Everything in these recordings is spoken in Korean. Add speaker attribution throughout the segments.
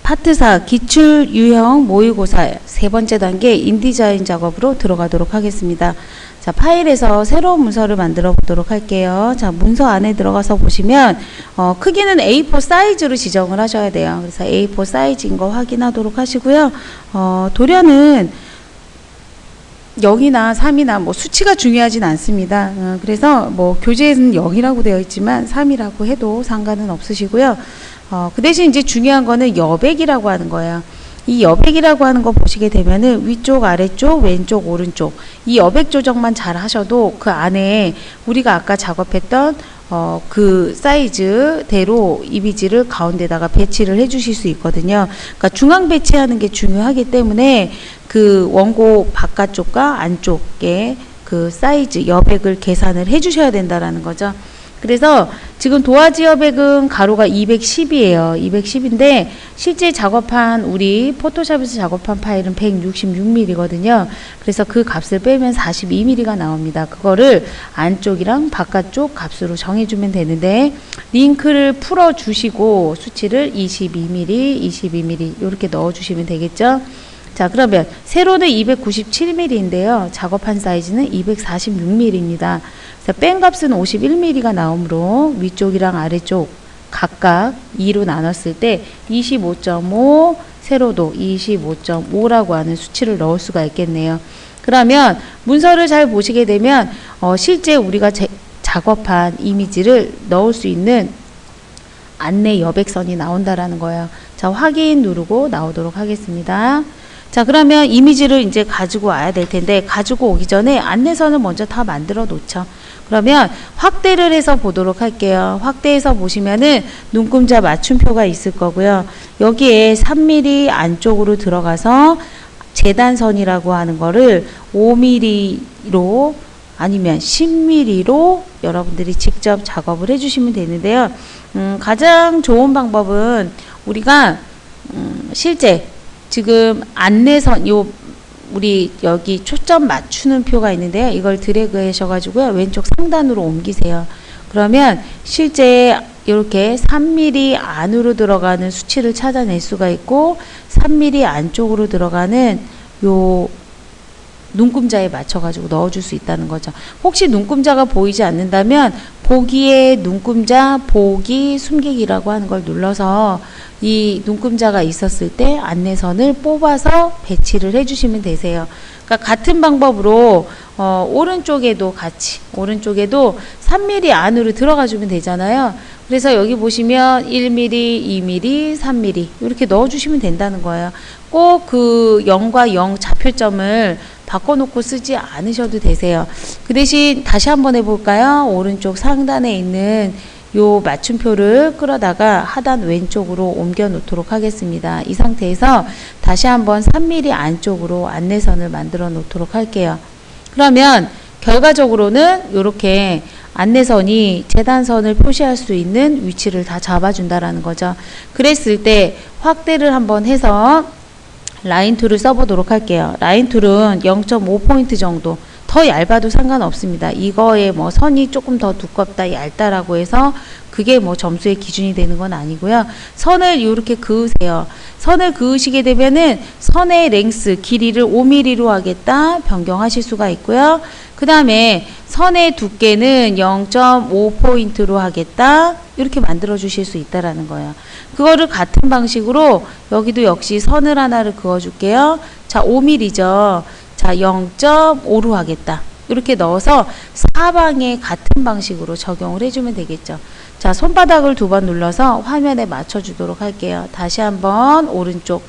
Speaker 1: 파트 4 기출 유형 모의고사 세 번째 단계 인디자인 작업으로 들어가도록 하겠습니다. 자, 파일에서 새로운 문서를 만들어 보도록 할게요. 자, 문서 안에 들어가서 보시면 크기는 A4 사이즈로 지정을 하셔야 돼요. 그래서 A4 사이즈인 거 확인하도록 하시고요. 도료는 0이나 3이나 뭐 수치가 중요하진 않습니다. 그래서 뭐 교재에는 0이라고 되어 있지만 3이라고 해도 상관은 없으시고요. 그 대신 이제 중요한 거는 여백이라고 하는 거예요. 이 여백이라고 하는 거 보시게 되면은 위쪽, 아래쪽, 왼쪽, 오른쪽 이 여백 조정만 잘 하셔도 그 안에 우리가 아까 작업했던 그 사이즈대로 이미지를 가운데다가 배치를 해 주실 수 있거든요. 그러니까 중앙 배치하는 게 중요하기 때문에 그 원고 바깥쪽과 안쪽에 그 사이즈 여백을 계산을 해 주셔야 된다라는 거죠. 그래서 지금 도화지 여백은 가로가 210이에요. 210인데 실제 작업한 우리 포토샵에서 작업한 파일은 166mm거든요. 그래서 그 값을 빼면 42mm가 나옵니다. 그거를 안쪽이랑 바깥쪽 값으로 정해주면 되는데 링크를 풀어주시고 수치를 22mm, 22mm 이렇게 넣어주시면 되겠죠. 자, 그러면 세로는 297mm인데요. 작업한 사이즈는 246mm입니다. 뺀 값은 51mm가 나오므로 위쪽이랑 아래쪽 각각 2로 나눴을 때 25.5, 세로도 25.5라고 하는 수치를 넣을 수가 있겠네요. 그러면 문서를 잘 보시게 되면 실제 우리가 작업한 이미지를 넣을 수 있는 안내 여백선이 나온다라는 거예요. 자, 확인 누르고 나오도록 하겠습니다. 자, 그러면 이미지를 이제 가지고 와야 될 텐데 가지고 오기 전에 안내선을 먼저 다 만들어 놓죠. 그러면 확대를 해서 보도록 할게요. 확대해서 보시면은 눈금자 맞춤표가 있을 거고요. 여기에 3mm 안쪽으로 들어가서 재단선이라고 하는 거를 5mm로 아니면 10mm로 여러분들이 직접 작업을 해주시면 되는데요. 가장 좋은 방법은 우리가 실제 지금 안내선 우리 여기 초점 맞추는 표가 있는데요. 이걸 드래그 하셔가지고요. 왼쪽 상단으로 옮기세요. 그러면 실제 이렇게 3mm 안으로 들어가는 수치를 찾아낼 수가 있고 3mm 안쪽으로 들어가는 요 눈금자에 맞춰가지고 넣어줄 수 있다는 거죠. 혹시 눈금자가 보이지 않는다면 보기에 눈금자, 보기, 숨기기라고 하는 걸 눌러서 이 눈금자가 있었을 때 안내선을 뽑아서 배치를 해주시면 되세요. 그러니까 같은 방법으로 오른쪽에도 3mm 안으로 들어가 주면 되잖아요. 그래서 여기 보시면 1mm, 2mm, 3mm 이렇게 넣어주시면 된다는 거예요. 꼭 그 0과 0 좌표점을 바꿔놓고 쓰지 않으셔도 되세요. 그 대신 다시 한번 해볼까요? 오른쪽 상단에 있는 요 맞춤표를 끌어다가 하단 왼쪽으로 옮겨 놓도록 하겠습니다. 이 상태에서 다시 한번 3mm 안쪽으로 안내선을 만들어 놓도록 할게요. 그러면 결과적으로는 이렇게 안내선이 재단선을 표시할 수 있는 위치를 다 잡아준다라는 거죠. 그랬을 때 확대를 한번 해서 라인 툴을 써보도록 할게요. 라인 툴은 0.5포인트 정도, 더 얇아도 상관없습니다. 이거에 뭐 선이 조금 더 두껍다, 얇다라고 해서 그게 뭐 점수의 기준이 되는 건 아니고요. 선을 이렇게 그으세요. 선을 그으시게 되면은 선의 랭스, 길이를 5mm로 하겠다, 변경하실 수가 있고요. 그 다음에 선의 두께는 0.5포인트로 하겠다, 이렇게 만들어 주실 수 있다라는 거예요. 그거를 같은 방식으로 여기도 역시 선을 하나를 그어 줄게요. 자, 5mm죠. 자, 0.5로 하겠다. 이렇게 넣어서 사방에 같은 방식으로 적용을 해주면 되겠죠. 자, 손바닥을 2번 눌러서 화면에 맞춰 주도록 할게요. 다시 한번 오른쪽.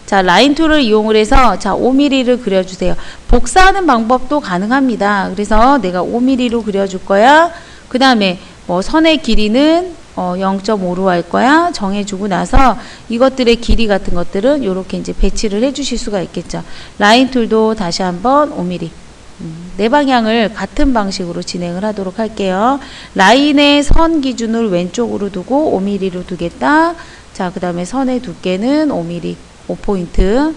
Speaker 1: 자, 라인 툴을 이용을 해서 자, 5mm를 그려주세요. 복사하는 방법도 가능합니다. 그래서 내가 5mm로 그려줄 거야. 그 다음에 뭐 선의 길이는 0.5로 할 거야. 정해주고 나서 이것들의 길이 같은 것들은 이렇게 이제 배치를 해주실 수가 있겠죠. 라인 툴도 다시 한번 5mm. 네 방향을 같은 방식으로 진행을 하도록 할게요. 라인의 선 기준을 왼쪽으로 두고 5mm로 두겠다. 자, 그 다음에 선의 두께는 5mm, 5포인트.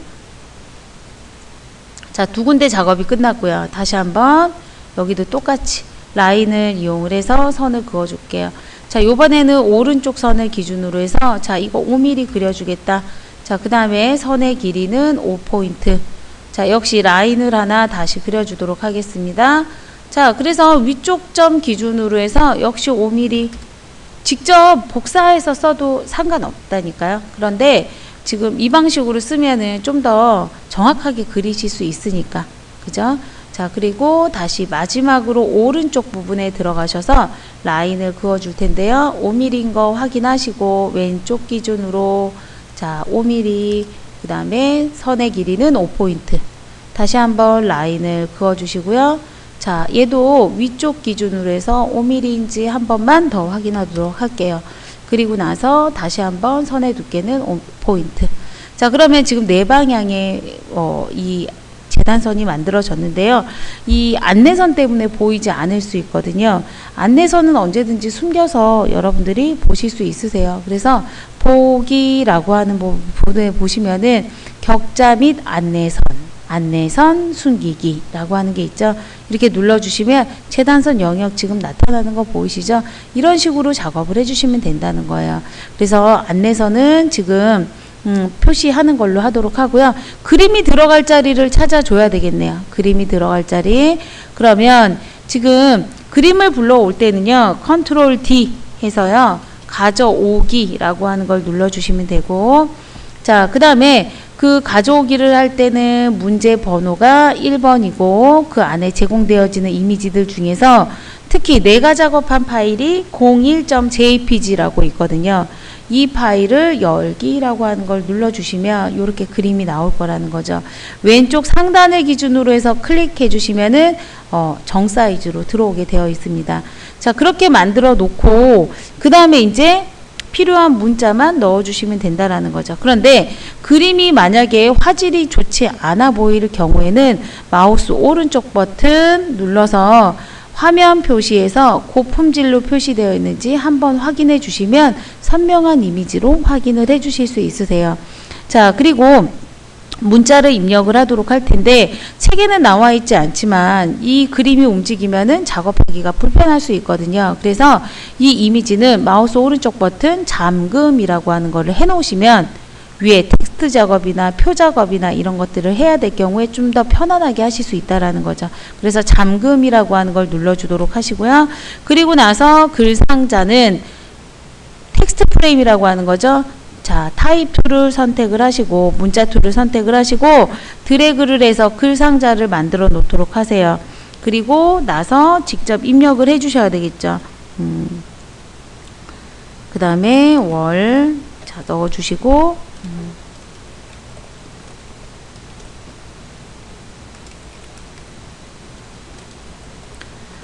Speaker 1: 자, 2군데 작업이 끝났고요. 다시 한번 여기도 똑같이 라인을 이용을 해서 선을 그어 줄게요. 자, 요번에는 오른쪽 선을 기준으로 해서 자, 이거 5mm 그려주겠다. 자, 그 다음에 선의 길이는 5포인트. 자, 역시 라인을 하나 다시 그려주도록 하겠습니다. 자, 그래서 위쪽 점 기준으로 해서 역시 5mm 직접 복사해서 써도 상관없다니까요. 그런데 지금 이 방식으로 쓰면은 좀 더 정확하게 그리실 수 있으니까. 그죠? 자, 그리고 다시 마지막으로 오른쪽 부분에 들어가셔서 라인을 그어 줄 텐데요. 5mm인 거 확인하시고 왼쪽 기준으로 자, 5mm 그 다음에 선의 길이는 5포인트. 다시 한번 라인을 그어 주시고요. 자, 얘도 위쪽 기준으로 해서 5mm인지 한 번만 더 확인하도록 할게요. 그리고 나서 다시 한번 선의 두께는 5포인트. 자, 그러면 지금 네 방향의 이 재단선이 만들어졌는데요. 이 안내선 때문에 보이지 않을 수 있거든요. 안내선은 언제든지 숨겨서 여러분들이 보실 수 있으세요. 그래서 보기라고 하는 부분에 보시면은 격자 및 안내선 숨기기라고 하는 게 있죠. 이렇게 눌러주시면 재단선 영역 지금 나타나는 거 보이시죠? 이런 식으로 작업을 해주시면 된다는 거예요. 그래서 안내선은 지금 표시하는 걸로 하도록 하고요. 그림이 들어갈 자리를 찾아줘야 되겠네요. 그림이 들어갈 자리. 그러면 지금 그림을 불러올 때는요. 컨트롤 D 해서요. 가져오기라고 하는 걸 눌러주시면 되고, 자, 그 다음에 그 가져오기를 할 때는 문제 번호가 1번이고 그 안에 제공되어지는 이미지들 중에서 특히 내가 작업한 파일이 01.jpg라고 있거든요. 이 파일을 열기라고 하는 걸 눌러주시면 이렇게 그림이 나올 거라는 거죠. 왼쪽 상단을 기준으로 해서 클릭해 주시면은 정 사이즈로 들어오게 되어 있습니다. 자, 그렇게 만들어 놓고 그 다음에 이제 필요한 문자만 넣어주시면 된다라는 거죠. 그런데 그림이 만약에 화질이 좋지 않아 보일 경우에는 마우스 오른쪽 버튼 눌러서 화면 표시에서 고품질로 표시되어 있는지 한번 확인해 주시면 선명한 이미지로 확인을 해 주실 수 있으세요. 자, 그리고 문자를 입력을 하도록 할 텐데 책에는 나와 있지 않지만 이 그림이 움직이면은 작업하기가 불편할 수 있거든요. 그래서 이 이미지는 마우스 오른쪽 버튼 잠금이라고 하는 거를 해 놓으시면 위에 텍스트 작업이나 표 작업이나 이런 것들을 해야 될 경우에 좀 더 편안하게 하실 수 있다라는 거죠. 그래서 잠금이라고 하는 걸 눌러주도록 하시고요. 그리고 나서 글 상자는 텍스트 프레임이라고 하는 거죠. 자, 타입 툴을 선택을 하시고 문자 툴을 선택을 하시고 드래그를 해서 글 상자를 만들어 놓도록 하세요. 그리고 나서 직접 입력을 해 주셔야 되겠죠. 그 다음에 월 자, 넣어 주시고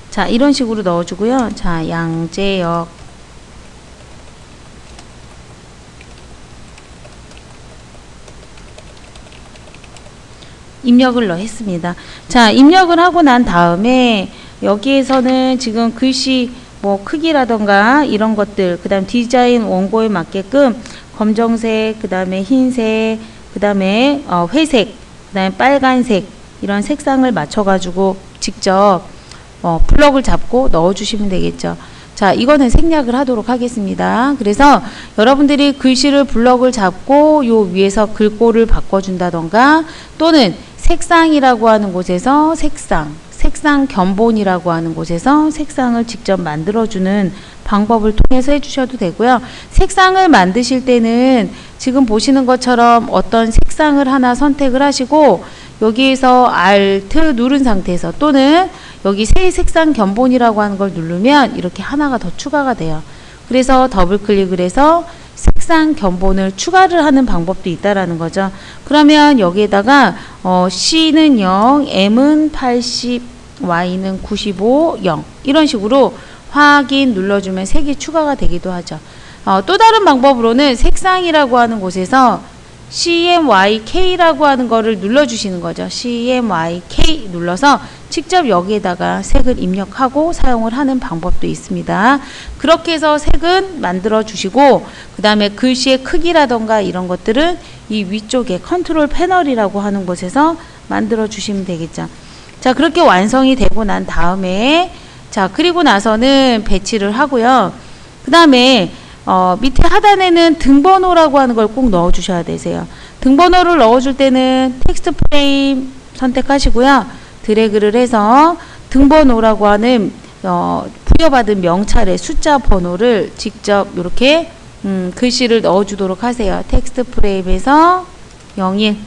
Speaker 1: 자, 이런 식으로 넣어 주고요. 자, 양재역 입력을 했습니다. 자, 입력을 하고 난 다음에 여기에서는 지금 글씨 뭐 크기라던가 이런 것들, 그 다음 디자인 원고에 맞게끔 검정색, 그 다음에 흰색, 그 다음에 회색, 그 다음에 빨간색 이런 색상을 맞춰가지고 직접 블럭을 잡고 넣어주시면 되겠죠. 자, 이거는 생략을 하도록 하겠습니다. 그래서 여러분들이 글씨를 블럭을 잡고 요 위에서 글꼴을 바꿔준다던가 또는 색상이라고 하는 곳에서 색상 견본이라고 하는 곳에서 색상을 직접 만들어주는 방법을 통해서 해주셔도 되고요. 색상을 만드실 때는 지금 보시는 것처럼 어떤 색상을 하나 선택을 하시고 여기에서 Alt 누른 상태에서 또는 여기 새 색상 견본이라고 하는 걸 누르면 이렇게 하나가 더 추가가 돼요. 그래서 더블 클릭을 해서 색상 견본을 추가를 하는 방법도 있다라는 거죠. 그러면 여기에다가 C는 0, M은 80, Y는 95, 0 이런 식으로 확인 눌러주면 색이 추가가 되기도 하죠. 또 다른 방법으로는 색상이라고 하는 곳에서 CMYK라고 하는 거를 눌러주시는 거죠. CMYK 눌러서 직접 여기에다가 색을 입력하고 사용을 하는 방법도 있습니다. 그렇게 해서 색은 만들어 주시고 그 다음에 글씨의 크기라던가 이런 것들은 이 위쪽에 컨트롤 패널이라고 하는 곳에서 만들어 주시면 되겠죠. 자, 그렇게 완성이 되고 난 다음에 자, 그리고 나서는 배치를 하고요. 그 다음에 밑에 하단에는 등번호라고 하는 걸 꼭 넣어 주셔야 되세요. 등번호를 넣어 줄 때는 텍스트 프레임 선택하시고요. 드래그를 해서 등번호라고 하는 부여받은 명찰의 숫자 번호를 직접 이렇게 글씨를 넣어 주도록 하세요. 텍스트 프레임에서 01.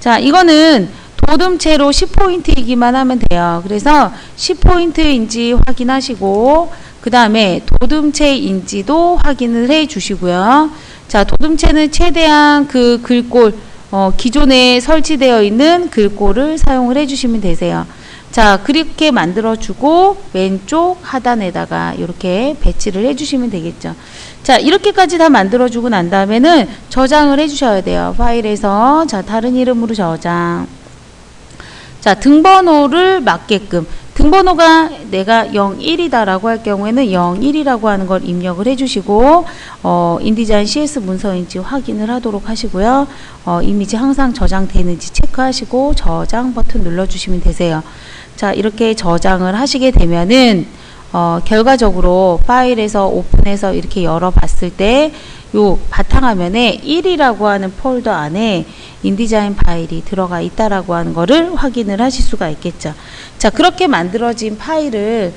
Speaker 1: 자, 이거는 도둠체로 10포인트이기만 하면 돼요. 그래서 10포인트인지 확인하시고 그 다음에 도둠체인지도 확인을 해 주시고요. 자, 도둠체는 최대한 그 글꼴 기존에 설치되어 있는 글꼴을 사용을 해 주시면 되세요. 자, 그렇게 만들어 주고 왼쪽 하단에다가 이렇게 배치를 해 주시면 되겠죠. 자, 이렇게까지 다 만들어 주고 난 다음에는 저장을 해 주셔야 돼요. 파일에서 자, 다른 이름으로 저장. 자, 등번호를 맞게끔 등번호가 내가 01이다라고 할 경우에는 01이라고 하는 걸 입력을 해주시고 인디자인 CS 문서인지 확인을 하도록 하시고요. 이미지 항상 저장되는지 체크하시고 저장 버튼 눌러주시면 되세요. 자, 이렇게 저장을 하시게 되면은 결과적으로 파일에서 오픈해서 이렇게 열어봤을 때 요 바탕화면에 1이라고 하는 폴더 안에 인디자인 파일이 들어가 있다라고 하는 거를 확인을 하실 수가 있겠죠. 자, 그렇게 만들어진 파일을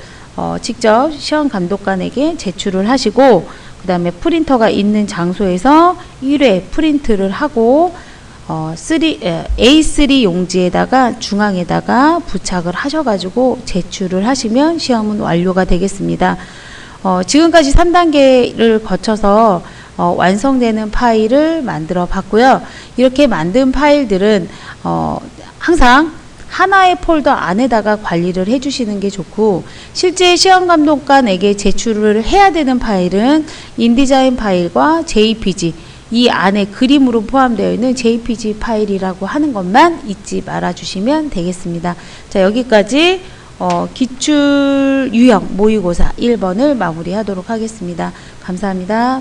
Speaker 1: 직접 시험 감독관에게 제출을 하시고 그 다음에 프린터가 있는 장소에서 1회 프린트를 하고 A3 용지에다가 중앙에다가 부착을 하셔가지고 제출을 하시면 시험은 완료가 되겠습니다. 지금까지 3단계를 거쳐서 완성되는 파일을 만들어 봤고요. 이렇게 만든 파일들은 항상 하나의 폴더 안에다가 관리를 해주시는 게 좋고 실제 시험감독관에게 제출을 해야 되는 파일은 인디자인 파일과 JPG 이 안에 그림으로 포함되어 있는 JPG 파일이라고 하는 것만 잊지 말아 주시면 되겠습니다. 자, 여기까지 기출 유형 모의고사 1번을 마무리하도록 하겠습니다. 감사합니다.